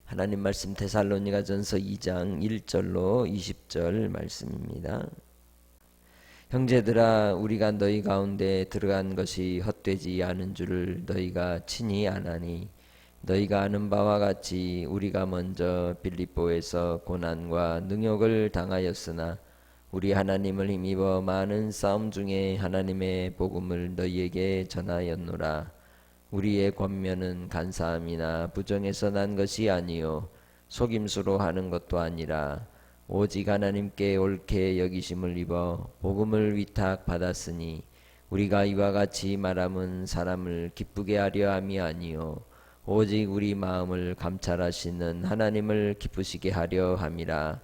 하나님 말씀 데살로니가전서 2장 1절로 20절 말씀입니다. 형제들아, 우리가 너희 가운데 들어간 것이 헛되지 않은 줄을 너희가 친히 아나니, 너희가 아는 바와 같이 우리가 먼저 빌립보에서 고난과 능욕을 당하였으나 우리 하나님을 힘입어 많은 싸움 중에 하나님의 복음을 너희에게 전하였노라. 우리의 권면은 간사함이나 부정에서 난 것이 아니요 속임수로 하는 것도 아니라 오직 하나님께 옳게 여기심을 입어 복음을 위탁받았으니, 우리가 이와 같이 말함은 사람을 기쁘게 하려 함이 아니요 오직 우리 마음을 감찰하시는 하나님을 기쁘시게 하려 함이라.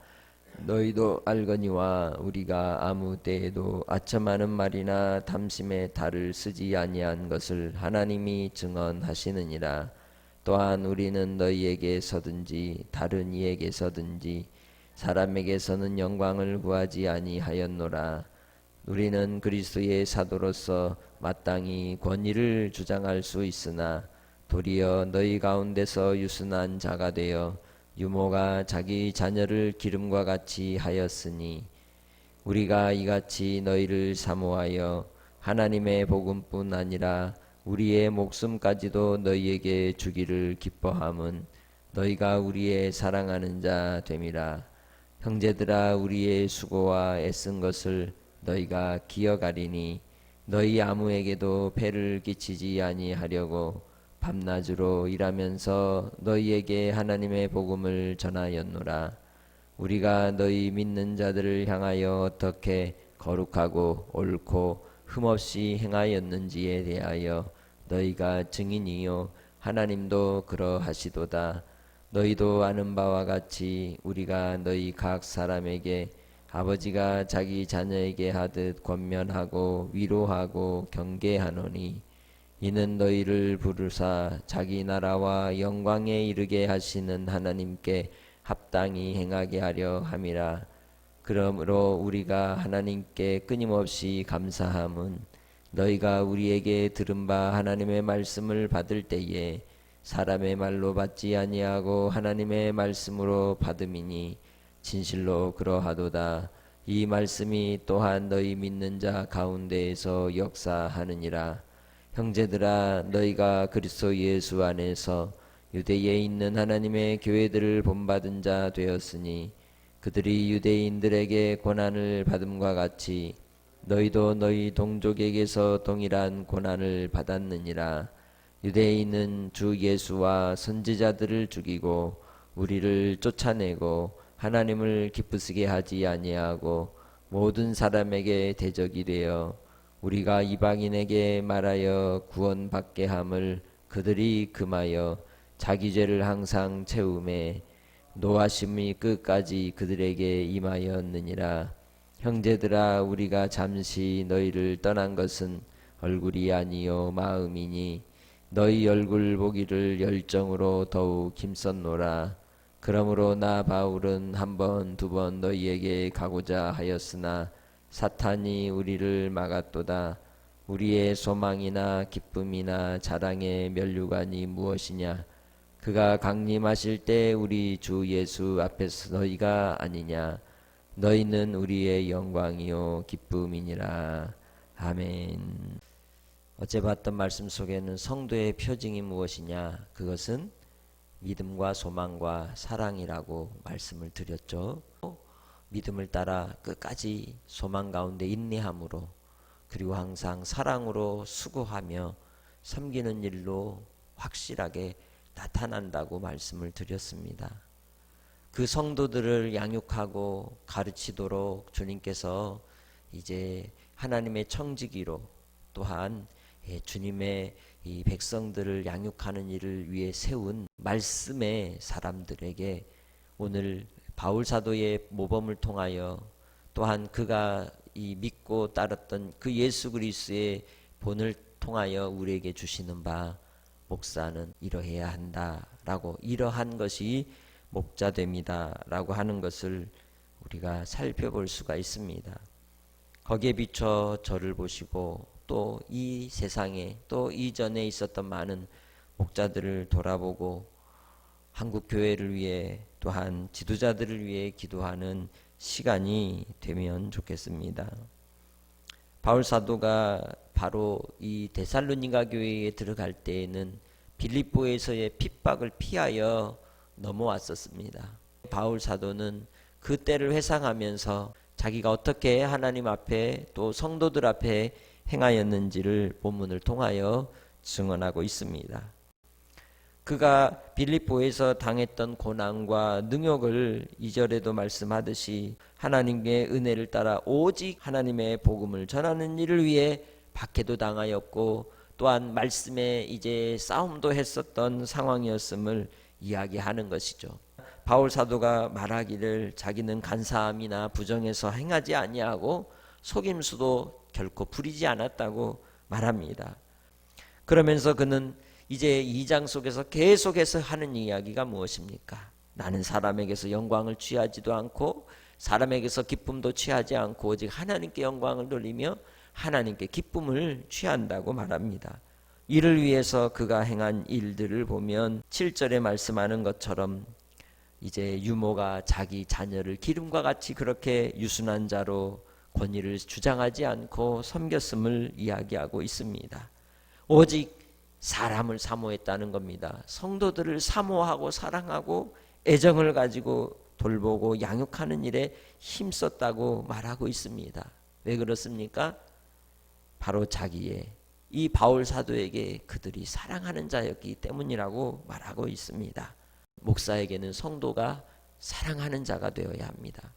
너희도 알거니와 우리가 아무 때에도 아첨하는 말이나 탐심의 달을 쓰지 아니한 것을 하나님이 증언하시느니라. 또한 우리는 너희에게서든지 다른 이에게서든지 사람에게서는 영광을 구하지 아니하였노라. 우리는 그리스도의 사도로서 마땅히 권위를 주장할 수 있으나 도리어 너희 가운데서 유순한 자가 되어 유모가 자기 자녀를 기름과 같이 하였으니, 우리가 이같이 너희를 사모하여 하나님의 복음뿐 아니라 우리의 목숨까지도 너희에게 주기를 기뻐함은 너희가 우리의 사랑하는 자 됨이라. 형제들아, 우리의 수고와 애쓴 것을 너희가 기억하리니 너희 아무에게도 폐를 끼치지 아니하려고 밤낮으로 일하면서 너희에게 하나님의 복음을 전하였노라. 우리가 너희 믿는 자들을 향하여 어떻게 거룩하고 옳고 흠없이 행하였는지에 대하여 너희가 증인이요 하나님도 그러하시도다. 너희도 아는 바와 같이 우리가 너희 각 사람에게 아버지가 자기 자녀에게 하듯 권면하고 위로하고 경계하노니, 이는 너희를 부르사 자기 나라와 영광에 이르게 하시는 하나님께 합당히 행하게 하려 함이라. 그러므로 우리가 하나님께 끊임없이 감사함은 너희가 우리에게 들은 바 하나님의 말씀을 받을 때에 사람의 말로 받지 아니하고 하나님의 말씀으로 받음이니 진실로 그러하도다. 이 말씀이 또한 너희 믿는 자 가운데에서 역사하느니라. 형제들아, 너희가 그리스도 예수 안에서 유대에 있는 하나님의 교회들을 본받은 자 되었으니, 그들이 유대인들에게 고난을 받음과 같이 너희도 너희 동족에게서 동일한 고난을 받았느니라. 유대인은 주 예수와 선지자들을 죽이고 우리를 쫓아내고 하나님을 기쁘시게 하지 아니하고 모든 사람에게 대적이 되어 우리가 이방인에게 말하여 구원받게 함을 그들이 금하여 자기 죄를 항상 채우매 노하심이 끝까지 그들에게 임하였느니라. 형제들아, 우리가 잠시 너희를 떠난 것은 얼굴이 아니요 마음이니 너희 얼굴 보기를 열정으로 더욱 힘썼노라. 그러므로 나 바울은 한 번, 두 번 너희에게 가고자 하였으나 사탄이 우리를 막았도다. 우리의 소망이나 기쁨이나 자랑의 면류관이 무엇이냐? 그가 강림하실 때 우리 주 예수 앞에서 너희가 아니냐? 너희는 우리의 영광이요 기쁨이니라. 아멘. 어제 봤던 말씀 속에는 성도의 표징이 무엇이냐? 그것은 믿음과 소망과 사랑이라고 말씀을 드렸죠. 믿음을 따라 끝까지 소망 가운데 인내함으로, 그리고 항상 사랑으로 수고하며 섬기는 일로 확실하게 나타난다고 말씀을 드렸습니다. 그 성도들을 양육하고 가르치도록 주님께서 이제 하나님의 청지기로, 또한 주님의 이 백성들을 양육하는 일을 위해 세운 말씀의 사람들에게 오늘 바울 사도의 모범을 통하여, 또한 그가 이 믿고 따랐던 그 예수 그리스도의 본을 통하여 우리에게 주시는 바, 목사는 이러해야 한다라고, 이러한 것이 목자됨이다라고 하는 것을 우리가 살펴볼 수가 있습니다. 거기에 비춰 저를 보시고 또 이 세상에 또 이전에 있었던 많은 목자들을 돌아보고 한국 교회를 위해 또한 지도자들을 위해 기도하는 시간이 되면 좋겠습니다. 바울 사도가 바로 이 데살로니가 교회에 들어갈 때에는 빌립보에서의 핍박을 피하여 넘어왔었습니다. 바울 사도는 그 때를 회상하면서 자기가 어떻게 하나님 앞에 또 성도들 앞에 행하였는지를 본문을 통하여 증언하고 있습니다. 그가 빌립보에서 당했던 고난과 능욕을 2절에도 말씀하듯이 하나님의 은혜를 따라 오직 하나님의 복음을 전하는 일을 위해 박해도 당하였고 또한 말씀에 이제 싸움도 했었던 상황이었음을 이야기하는 것이죠. 바울 사도가 말하기를 자기는 간사함이나 부정해서 행하지 아니하고 속임수도 결코 부리지 않았다고 말합니다. 그러면서 그는 이제 2장 속에서 계속해서 하는 이야기가 무엇입니까? 나는 사람에게서 영광을 취하지도 않고 사람에게서 기쁨도 취하지 않고 오직 하나님께 영광을 돌리며 하나님께 기쁨을 취한다고 말합니다. 이를 위해서 그가 행한 일들을 보면 7절에 말씀하는 것처럼 이제 유모가 자기 자녀를 기름과 같이 그렇게 유순한 자로 권위를 주장하지 않고 섬겼음을 이야기하고 있습니다. 오직 사람을 사모했다는 겁니다. 성도들을 사모하고 사랑하고 애정을 가지고 돌보고 양육하는 일에 힘썼다고 말하고 있습니다. 왜 그렇습니까? 바로 자기의 이 바울 사도에게 그들이 사랑하는 자였기 때문이라고 말하고 있습니다. 목사에게는 성도가 사랑하는 자가 되어야 합니다.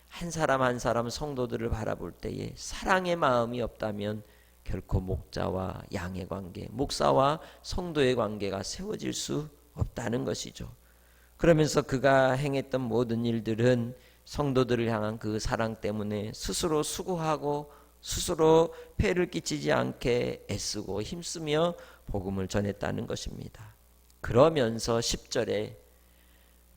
한 사람 한 사람 성도들을 바라볼 때에 사랑의 마음이 없다면 결코 목자와 양의 관계, 목사와 성도의 관계가 세워질 수 없다는 것이죠. 그러면서 그가 행했던 모든 일들은 성도들을 향한 그 사랑 때문에 스스로 수고하고 스스로 폐를 끼치지 않게 애쓰고 힘쓰며 복음을 전했다는 것입니다. 그러면서 10절에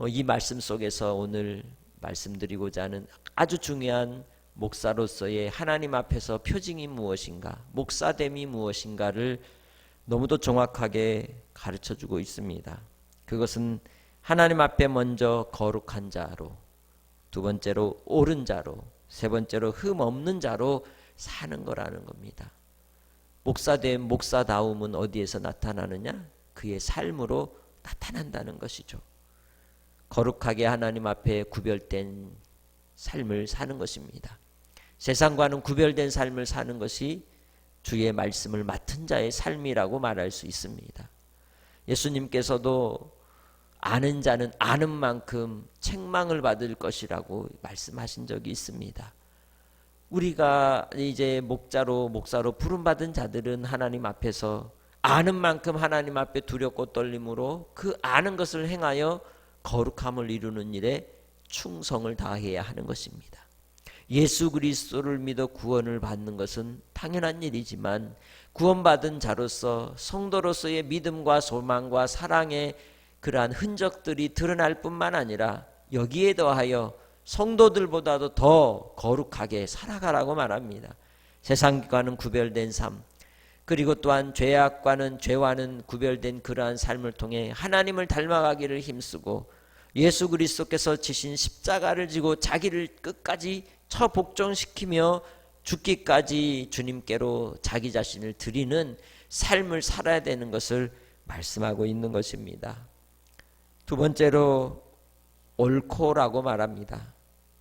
이 말씀 속에서 오늘 말씀드리고자 하는 아주 중요한 목사로서의 하나님 앞에서 표징이 무엇인가, 목사됨이 무엇인가를 너무도 정확하게 가르쳐주고 있습니다. 그것은 하나님 앞에 먼저 거룩한 자로, 두 번째로 옳은 자로, 세 번째로 흠 없는 자로 사는 거라는 겁니다. 목사됨, 목사다움은 어디에서 나타나느냐? 그의 삶으로 나타난다는 것이죠. 거룩하게 하나님 앞에 구별된 삶을 사는 것입니다. 세상과는 구별된 삶을 사는 것이 주의 말씀을 맡은 자의 삶이라고 말할 수 있습니다. 예수님께서도 아는 자는 아는 만큼 책망을 받을 것이라고 말씀하신 적이 있습니다. 우리가 이제 목사로 부름받은 자들은 하나님 앞에서 아는 만큼 하나님 앞에 두렵고 떨림으로 그 아는 것을 행하여 거룩함을 이루는 일에 충성을 다해야 하는 것입니다. 예수 그리스도를 믿어 구원을 받는 것은 당연한 일이지만 구원받은 자로서 성도로서의 믿음과 소망과 사랑의 그러한 흔적들이 드러날 뿐만 아니라 여기에 더하여 성도들보다도 더 거룩하게 살아가라고 말합니다. 세상과는 구별된 삶, 그리고 또한 죄와는 구별된 그러한 삶을 통해 하나님을 닮아가기를 힘쓰고 예수 그리스도께서 지신 십자가를 지고 자기를 끝까지 처복종시키며 죽기까지 주님께로 자기 자신을 드리는 삶을 살아야 되는 것을 말씀하고 있는 것입니다. 두 번째로 옳고라고 말합니다.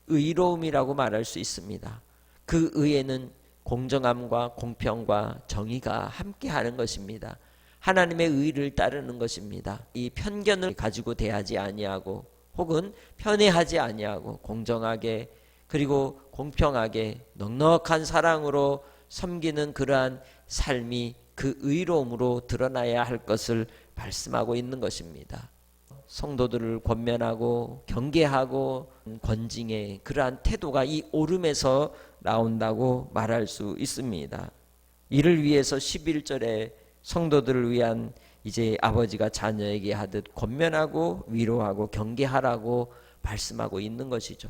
의로움이라고 말할 수 있습니다. 그 의에는 공정함과 공평과 정의가 함께하는 것입니다. 하나님의 의를 따르는 것입니다. 이 편견을 가지고 대하지 아니하고 혹은 편애하지 아니하고 공정하게 그리고 공평하게 넉넉한 사랑으로 섬기는 그러한 삶이 그 의로움으로 드러나야 할 것을 말씀하고 있는 것입니다. 성도들을 권면하고 경계하고 권징의 그러한 태도가 이 옳음에서 나온다고 말할 수 있습니다. 이를 위해서 11절에 성도들을 위한 이제 아버지가 자녀에게 하듯 권면하고 위로하고 경계하라고 말씀하고 있는 것이죠.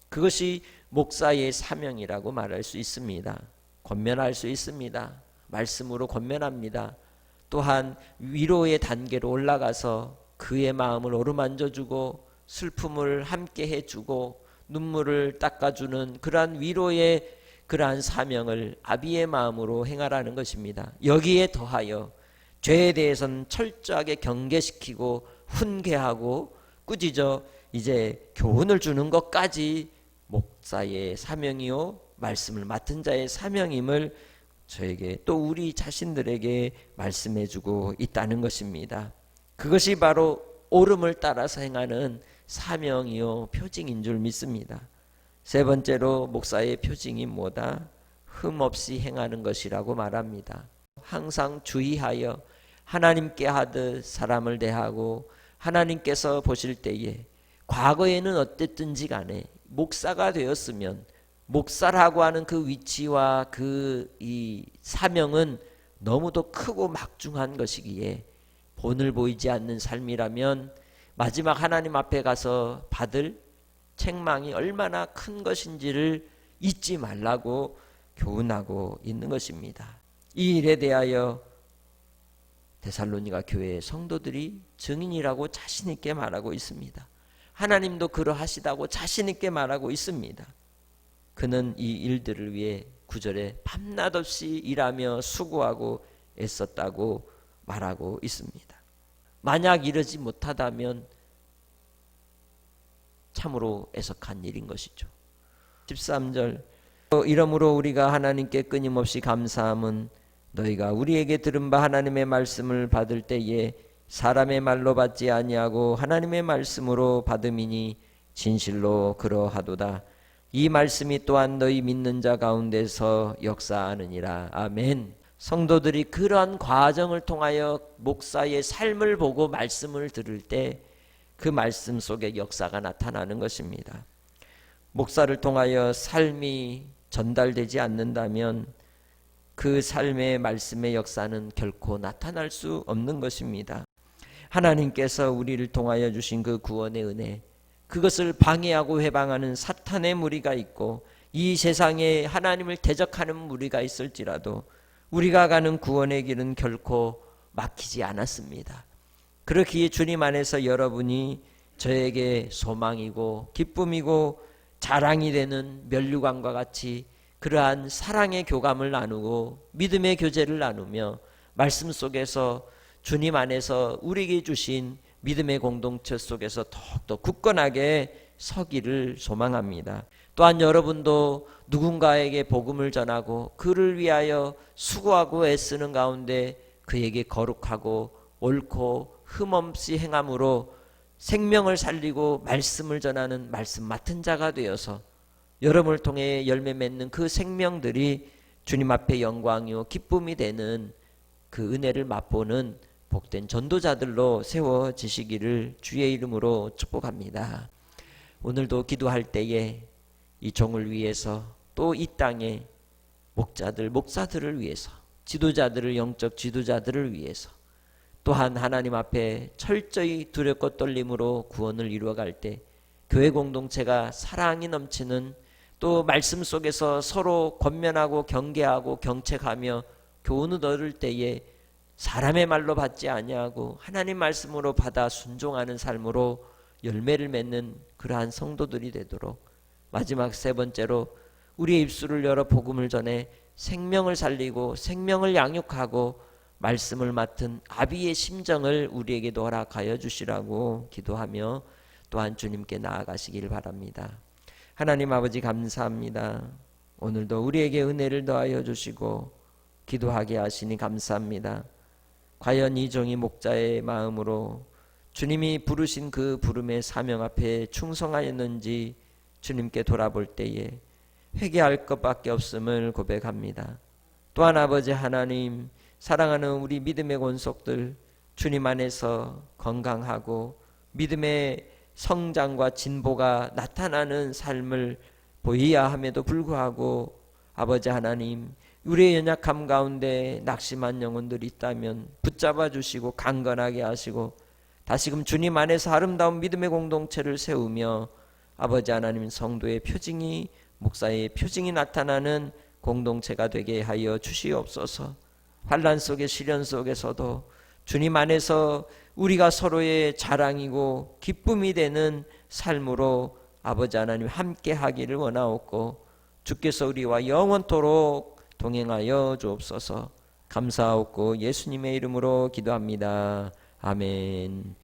그것이 목사의 사명이라고 말할 수 있습니다. 권면할 수 있습니다. 말씀으로 권면합니다. 또한 위로의 단계로 올라가서 그의 마음을 어루만져주고 슬픔을 함께 해주고 눈물을 닦아주는 그러한 위로의 그러한 사명을 아비의 마음으로 행하라는 것입니다. 여기에 더하여 죄에 대해서는 철저하게 경계시키고 훈계하고 꾸짖어 이제 교훈을 주는 것까지 목사의 사명이요 말씀을 맡은 자의 사명임을 저에게 또 우리 자신들에게 말씀해주고 있다는 것입니다. 그것이 바로 옳음을 따라서 행하는 사명이요 표징인 줄 믿습니다. 세 번째로 목사의 표징이 뭐다? 흠없이 행하는 것이라고 말합니다. 항상 주의하여 하나님께 하듯 사람을 대하고 하나님께서 보실 때에 과거에는 어땠든지 간에 목사가 되었으면 목사라고 하는 그 위치와 그 이 사명은 너무도 크고 막중한 것이기에 본을 보이지 않는 삶이라면 마지막 하나님 앞에 가서 받을 책망이 얼마나 큰 것인지를 잊지 말라고 교훈하고 있는 것입니다. 이 일에 대하여 데살로니가 교회의 성도들이 증인이라고 자신 있게 말하고 있습니다. 하나님도 그러하시다고 자신 있게 말하고 있습니다. 그는 이 일들을 위해 9절에 밤낮 없이 일하며 수고하고 애썼다고 말하고 있습니다. 만약 이러지 못하다면 참으로 애석한 일인 것이죠. 13절 이러므로 우리가 하나님께 끊임없이 감사함은 너희가 우리에게 들은 바 하나님의 말씀을 받을 때에 사람의 말로 받지 아니하고 하나님의 말씀으로 받음이니 진실로 그러하도다. 이 말씀이 또한 너희 믿는 자 가운데서 역사하느니라. 아멘. 성도들이 그러한 과정을 통하여 목사의 삶을 보고 말씀을 들을 때 그 말씀 속에 역사가 나타나는 것입니다. 목사를 통하여 삶이 전달되지 않는다면 그 삶의 말씀의 역사는 결코 나타날 수 없는 것입니다. 하나님께서 우리를 통하여 주신 그 구원의 은혜, 그것을 방해하고 회방하는 사탄의 무리가 있고 이 세상에 하나님을 대적하는 무리가 있을지라도 우리가 가는 구원의 길은 결코 막히지 않았습니다. 그렇기에 주님 안에서 여러분이 저에게 소망이고 기쁨이고 자랑이 되는 면류관과 같이 그러한 사랑의 교감을 나누고 믿음의 교제를 나누며 말씀 속에서 주님 안에서 우리에게 주신 믿음의 공동체 속에서 더욱더 굳건하게 서기를 소망합니다. 또한 여러분도 누군가에게 복음을 전하고 그를 위하여 수고하고 애쓰는 가운데 그에게 거룩하고 옳고 흠없이 행함으로 생명을 살리고 말씀을 전하는 말씀 맡은 자가 되어서 여러분을 통해 열매 맺는 그 생명들이 주님 앞에 영광이요 기쁨이 되는 그 은혜를 맛보는 복된 전도자들로 세워지시기를 주의 이름으로 축복합니다. 오늘도 기도할 때에 이 종을 위해서 또 이 땅에 목자들, 목사들을 위해서 지도자들을 영적 지도자들을 위해서 또한 하나님 앞에 철저히 두렵고 떨림으로 구원을 이루어갈 때 교회 공동체가 사랑이 넘치는 또 말씀 속에서 서로 권면하고 경계하고 경책하며 교훈을 얻을 때에 사람의 말로 받지 아니하고 하나님 말씀으로 받아 순종하는 삶으로 열매를 맺는 그러한 성도들이 되도록 마지막 세 번째로 우리의 입술을 열어 복음을 전해 생명을 살리고 생명을 양육하고 말씀을 맡은 아비의 심정을 우리에게도 허락하여 주시라고 기도하며 또한 주님께 나아가시길 바랍니다. 하나님 아버지 감사합니다. 오늘도 우리에게 은혜를 더하여 주시고 기도하게 하시니 감사합니다. 과연 이 종이 목자의 마음으로 주님이 부르신 그 부름의 사명 앞에 충성하였는지 주님께 돌아볼 때에 회개할 것밖에 없음을 고백합니다. 또한 아버지 하나님 사랑하는 우리 믿음의 권속들 주님 안에서 건강하고 믿음의 성장과 진보가 나타나는 삶을 보여야 함에도 불구하고 아버지 하나님 우리의 연약함 가운데 낙심한 영혼들이 있다면 붙잡아 주시고 강건하게 하시고 다시금 주님 안에서 아름다운 믿음의 공동체를 세우며 아버지 하나님 성도의 표징이 목사의 표징이 나타나는 공동체가 되게 하여 주시옵소서. 환난 속에 시련 속에서도 주님 안에서 우리가 서로의 자랑이고 기쁨이 되는 삶으로 아버지 하나님 함께 하기를 원하옵고 주께서 우리와 영원토록 동행하여 주옵소서. 감사하옵고 예수님의 이름으로 기도합니다. 아멘.